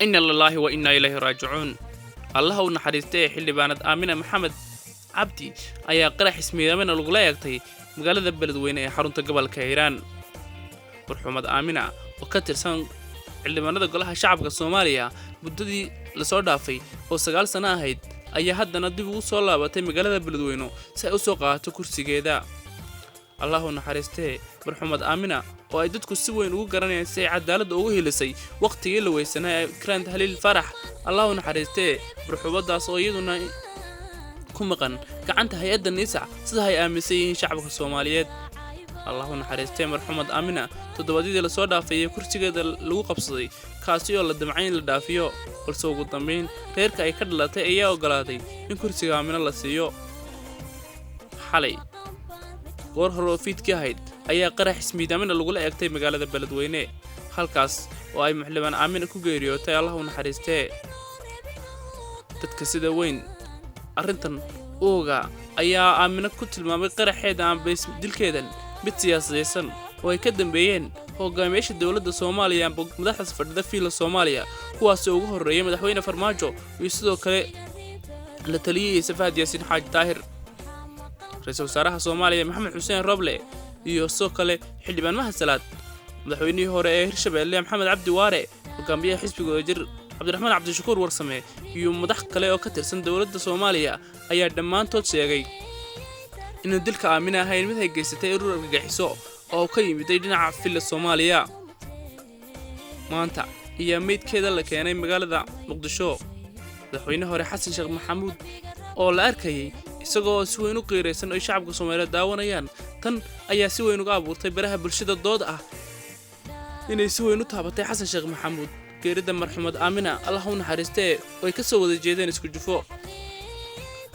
إن لله وإنا إليه راجعون. الله ونحرسته حلي بانت آمنة محمد عبدي أيا قرح اسمي من الغلايقتي مقالة بلد وين حرونت قبل كيران برحمد آمنة وكتر سن اللي ما ندق لها شعب الصومالية بددي لصدافي وسجال سنة هيد أي حد ندب وصلا بتي مقالة بلد وينه سأسوقها تكرسي جدا. الله نحرسته برحمد آمنة وأيدتك السوين وقرني سي عدالة أوه لسي وقت يلوي سنة كرنت هليل الفرح. الله نحرسته برحمد صويدنا كمقن كعنت هيدا النساء سيدا هي آمسيين شعبك الصوماليات. الله نحرسته مرحمد آمنة تدودي لصودا في كرسي قد لو قبصدي كاسيو للدمعين لدافيو والسوق الضمين غيرك أي كدلتي إياه وقلاتي من كرسي آمنة لسيو حالي goor hore oo fiidkii ahayd ayaa qarax ismiidaamin lagu la eegtay magaalada Beledweyne halkaas oo ay maxliban aamin ku geeriyootay. Allah u naxariistee dadka sida weyn arrintan ooga ayaa aamin ku tilmaamay qaraxeeda aan bees dilkeedan mid siyaasadeysan oo ay ka dambeeyeen hogaamiyaasha dawladda Soomaaliya madaxda fadhida fiila Soomaaliya kuwaas oo ugu horeeyay madaxweyne Farmaajo iyo sidoo kale la taliyay Safaad Yaasin Xaaji Taahir رئيس وزراء الصومالية محمد حسين روبلي يوصل كله حلبان ما هالسلات مدحوني هو رئيس الشباب محمد عبد واري وكان بيه حزب جر عبد الرحمن عبد الشكور ورسمه يوم مدح كله وكتر سن دولة الصومالية أي دمان توت سيجي إنه دلك آمنة هاي المثل جيستي رجع حساء أو كيم يدينا عفل الصومالية ما أنت هي ميت كذا اللي كان مقالة ذا مقدشو مدحوني هو رئيس حسن شيخ محمود أو الأركي isagoo si weyn u qiireysan oo shacabka Soomaaliyeed daawanayaan tan ayaa si weyn uga abuurtay baraha bulshada dood ah inay si weyn u taabatay Xasan Sheekh Maxamuud geerida marxuumad Aamina. Allah u naxariistee way ka soo wada jeedeen isku jufo.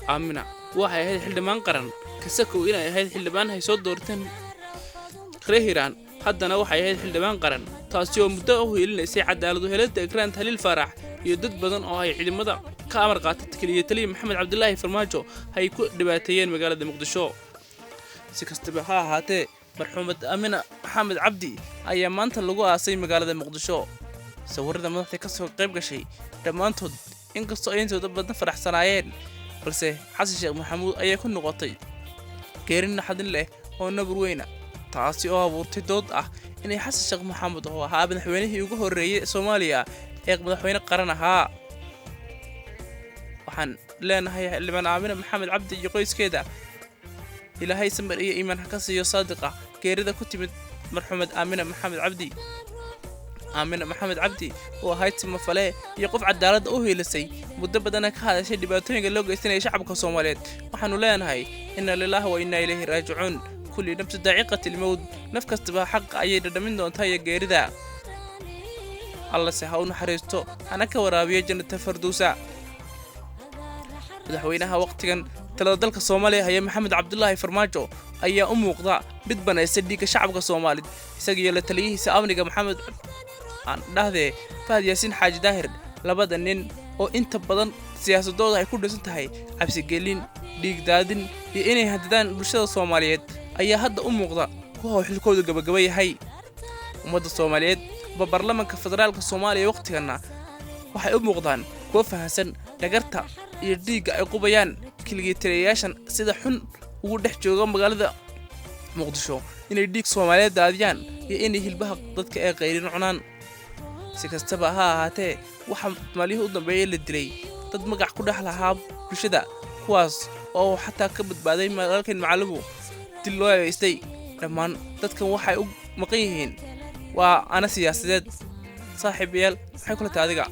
Aamina waxay ahayd xildhibaan qaran kasakow inay ahayd xildhibaan hay soo doorteen Hiiraan haddana waxay ahayd xildhibaan qaran taasi oo muddo u helinaysa cadaalad u helada Ekraan Haliil Farax iyo dad badan oo ay ciidamada ka amar qaatay kaliya taliye Maxamed Cabdullaahi Farmaajo hay ku dhibaateeyeen magaalada Muqdisho. si kastaba ha ahaatee marxuumad Aamina Maxamed Cabdi ayaa maanta lagu aasay magaalada Muqdisho. sawirada madaxda ka soo qayb gashay dhammaantood inkastoo ay intooda badan faraxsanaayeen balse Xasan Sheekh Maxamuud ayaa ku noqotay geerin naxdin leh oo nabur weyn taasi oo abuurtay dood ah inay Xasan Sheekh Maxamuud oo ahaa madaxweynihii ugu horeeyay Soomaaliya ee madaxweyne qaran ahaa. waxaan leenahay xildhibaan Aamina Maxamed Cabdi iyo qoyskeeda ilaahay samir iyo iimaan ka siiyo saadiqa geerida ku timid marxuumad Aamina Maxamed Cabdi. Aamina Maxamed Cabdi oo ahayd mafale iyo qof cadaalad u helisay muddo badan ka hadashay dhibaatooyinka loo geystay shacabka Soomaaliyeed. waxaanu leenahay inna lillahi wa inna ilayhi raaji'uun kulli nafs daa'iqatil mawt naf kastaba xaq ayay dhadhamin doontaa iyo geerida. Allah se ha u naxariisto hana ka waraabiyo jannada firdawsa. madaxweynaha waqtigan talada dalka Soomaaliya haya Maxamed Cabdullaahi Farmaajo ayaa u muuqda mid banaysan dhiigga shacabka Soomaaliyeed isaga la taliyihiisa amniga Maxamed aan dhahdee Faad Yaasin Xaaji Taahir labada nin oo inta badan siyaasadooda ay ku dhisan tahay cabsi gelin dhiig daadin iyo inay hadadaan bulshada Soomaaliyeed ayaa hadda u muuqda kuwa xilkooda gabagaba yahay. ummadda Soomaaliyeed baarlamaanka federaalka Soomaaliya waqtiganna waxay u muuqdaan kuwa fahansan dhagarta iyo dhiigga ay qubayaan kilgitirayaashan sida xun ugu dhex jooga magaalada Muqdisho inay dhiig Soomaaliyeed daadiyaan iyo inay hilbaha dadka ay qeyrin cunaan. si kastaba ha ahaatee waxa maalihii u dambeeyay la dilay dad magac ku dhex lahaa bulshada kuwaas oo xataa ka badbaaday magaalkan macalluhu dil loo yeestay. dhammaan dadkan waxay u maqan yihiin waa ana siyaasadeed. saaxiibayaal waxay kula taadiga